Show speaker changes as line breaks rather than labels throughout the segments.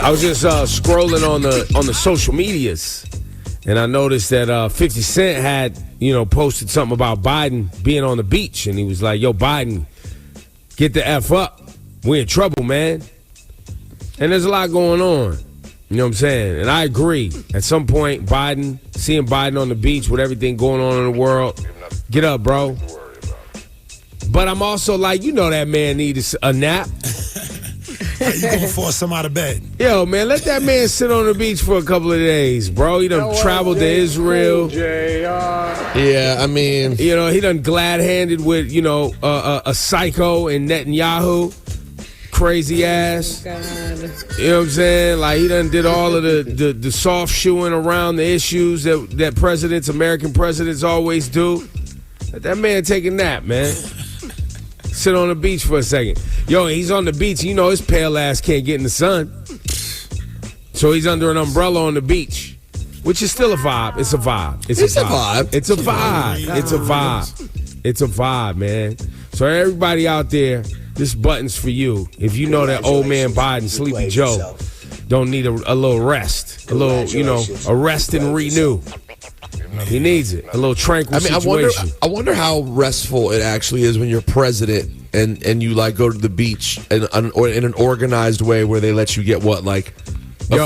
I was just scrolling on the social medias, and I noticed that 50 Cent had posted something about Biden being on the beach, and he was like, "Yo, Biden, get the F up. We're in trouble, man." And there's a lot going on. You know what I'm saying? And I agree. At some point, seeing Biden on the beach with everything going on in the world, get up, bro. But I'm also like, that man needs a nap.
You gonna force him out of bed?
Yo, man, let that man sit on the beach for a couple of days, bro. He done traveled to Israel.
Yeah, I mean,
he done glad-handed with, a psycho in Netanyahu. Crazy ass.
Oh, God.
You know what I'm saying? Like, he done did all of the soft shoeing around the issues that American presidents always do. Let that man take a nap, man. Sit on the beach for a second. Yo, he's on the beach. His pale ass can't get in the sun. So he's under an umbrella on the beach, which is still a vibe. It's a vibe. It's a vibe. It's a vibe. It's a vibe. It's a vibe, man. So everybody out there, this button's for you. If you know that old man Biden, Sleepy Joe, don't need a little rest. A little, a rest and renew. He needs it. A little tranquil situation.
I wonder how restful it actually is when you're president and you go to the beach or in an organized way where they let you get a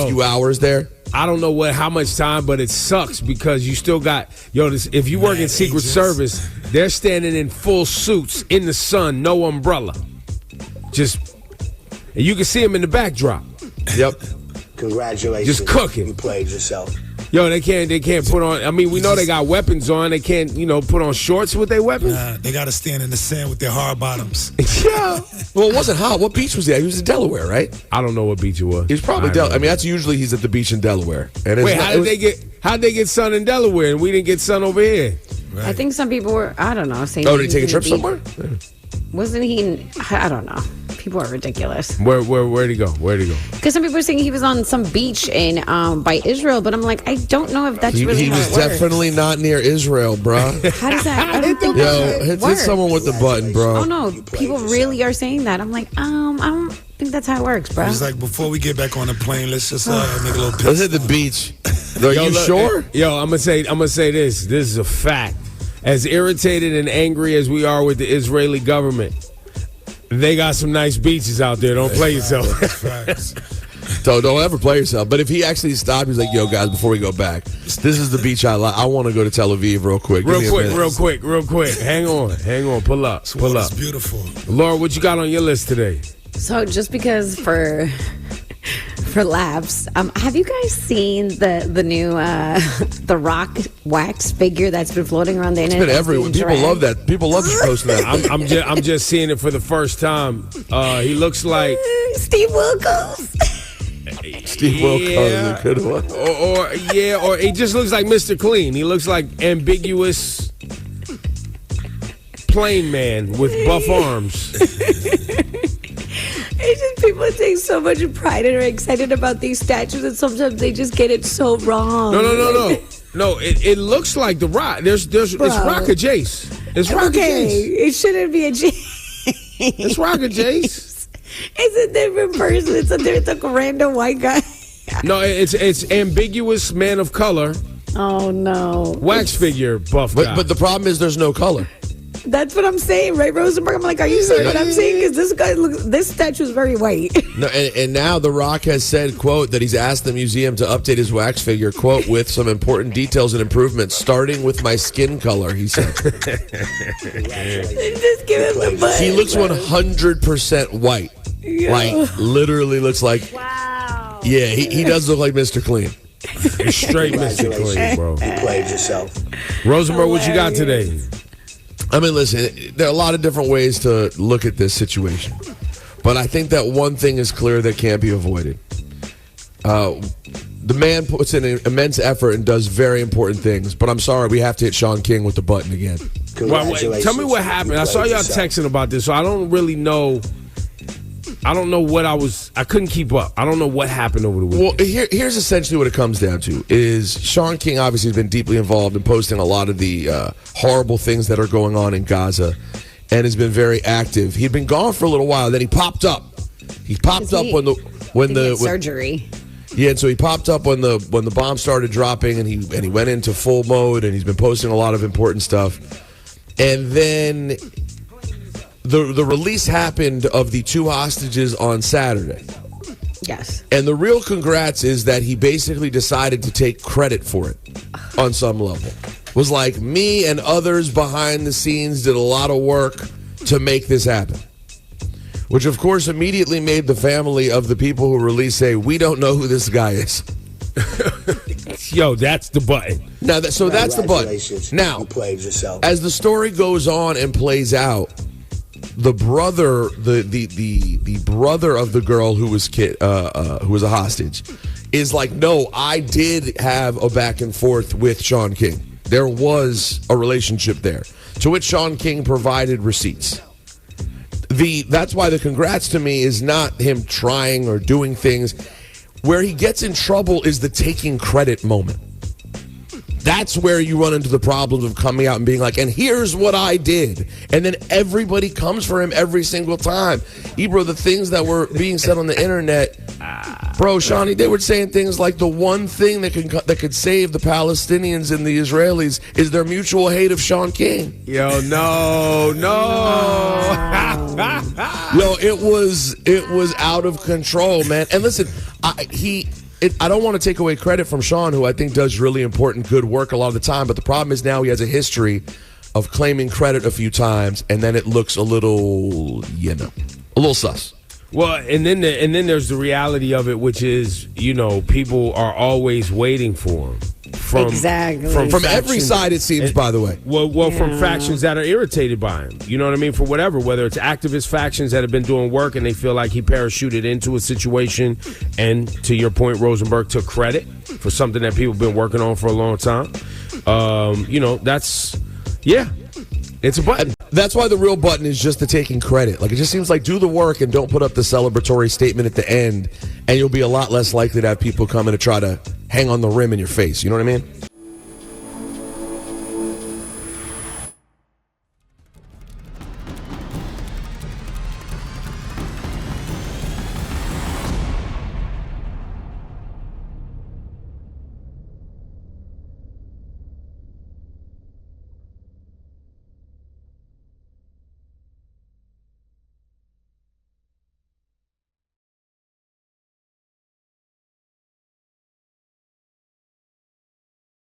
few hours there.
I don't know how much time, but it sucks because you still got if you work in Secret Service, they're standing in full suits in the sun, no umbrella. And you can see them in the backdrop.
Yep.
Congratulations.
Just cooking.
You played yourself.
Yo, they can't put on. I mean, we know they got weapons on. They can't, put on shorts with their weapons.
Nah, they got to stand in the sand with their hard bottoms.
Yeah.
Well, it wasn't hot. What beach was he at? He was in Delaware, right?
I don't know what beach it was.
He was probably Delaware. I mean, that's usually he's at the beach in Delaware. And
wait, how'd they get sun in Delaware and we didn't get sun over here?
Right. I think some people were, I don't know, saying.
Oh, did he take a trip somewhere?
Yeah. Wasn't he? I don't know. People are ridiculous.
Where'd he go?
Because some people are saying he was on some beach in by Israel, but I'm like, I don't know if that's really.
He
how
was
it works.
Definitely not near Israel, bro.
How does that? I don't think
hit someone with the button, bro.
Oh no, people really are saying that. I'm like, I don't think that's how it works, bro.
It's like before we get back on the plane, let's just make a little.
Let's hit the beach. Are you sure?
Yo, I'm gonna say this. This is a fact. As irritated and angry as we are with the Israeli government, they got some nice beaches out there. Don't play yourself.
Don't ever play yourself. But if he actually stopped, he's like, "Yo, guys, before we go back, this is the beach I like. I want to go to Tel Aviv real quick.
Real quick. Hang on. Pull up.
It's beautiful.
Laura, what you got on your list today?
So just because for laughs, have you guys seen the new The Rock wax figure that's been floating around the internet?
It's been everywhere. People love that. People love posting that.
I'm just seeing it for the first time. He looks like
Steve Wilkos.
Steve Wilkos, a good one.
Or he just looks like Mr. Clean. He looks like ambiguous plain man with buff arms.
It's just people take so much pride and are excited about these statues, and sometimes they just get it so wrong.
No. It looks like the Rock. It's Rock or Jace. It's Rock or Jace.
It shouldn't be a Jace.
It's Rock or Jace.
It's a different person. It's like a random white guy.
No, it's ambiguous man of color.
Oh no.
Wax figure buff guy.
But the problem is there's no color.
That's what I'm saying, right, Rosenberg? I'm like, are you saying what I'm saying? Because this statue is very white.
No, and now The Rock has said, quote, that he's asked the museum to update his wax figure, quote, with some important details and improvements, starting with my skin color, he said.
Just give him the butt.
He looks 100% white.
Yeah.
Like, literally looks like...
Wow.
Yeah, he does look like Mr. Clean.
Straight Mr. Clean, bro.
You played yourself.
Rosenberg, what you got today?
I mean, listen, there are a lot of different ways to look at this situation. But I think that one thing is clear that can't be avoided. The man puts in an immense effort and does very important things. But I'm sorry, we have to hit Shaun King with the button again.
Congratulations.
Tell me what happened. I saw y'all texting about this, so I don't really know. I don't know what I couldn't keep up. I don't know what happened over the weekend.
Well, here's essentially what it comes down to is Shaun King obviously has been deeply involved in posting a lot of the horrible things that are going on in Gaza and has been very active. He'd been gone for a little while. Then he popped up. He popped up when the... when
He had surgery.
Yeah, and so he popped up when the bomb started dropping, and he went into full mode, and he's been posting a lot of important stuff. And then the release happened of the 2 hostages on Saturday.
Yes.
And the real congrats is that he basically decided to take credit for it on some level. Was like, me and others behind the scenes did a lot of work to make this happen. Which, of course, immediately made the family of the people who released say, we don't know who this guy is.
Yo, that's the button.
Now, that's the button.
Congratulations.
Now,
You played yourself.
as the story goes on and plays out, the brother, the brother of the girl who was a hostage, is like, no, I did have a back and forth with Shaun King. There was a relationship there, to which Shaun King provided receipts. That's why the congrats to me is not him trying or doing things. Where he gets in trouble is the taking credit moment. That's where you run into the problems of coming out and being like, and here's what I did. And then everybody comes for him every single time. Ebro, the things that were being said on the internet, bro, Shawnee, they were saying things like the one thing that could save the Palestinians and the Israelis is their mutual hate of Shaun King.
Yo, no.
Yo, it was out of control, man. And listen, I don't want to take away credit from Shaun, who I think does really important, good work a lot of the time. But the problem is now he has a history of claiming credit a few times, and then it looks a little, a little sus.
Well, and then there's the reality of it, which is, people are always waiting for him.
Exactly.
From every side, it seems, by the way.
Well, from factions that are irritated by him. You know what I mean? For whatever, whether it's activist factions that have been doing work and they feel like he parachuted into a situation and, to your point, Rosenberg took credit for something that people have been working on for a long time. It's a button.
That's why the real button is just the taking credit. Like, it just seems like do the work and don't put up the celebratory statement at the end, and you'll be a lot less likely to have people coming to try to hang on the rim in your face. You know what I mean?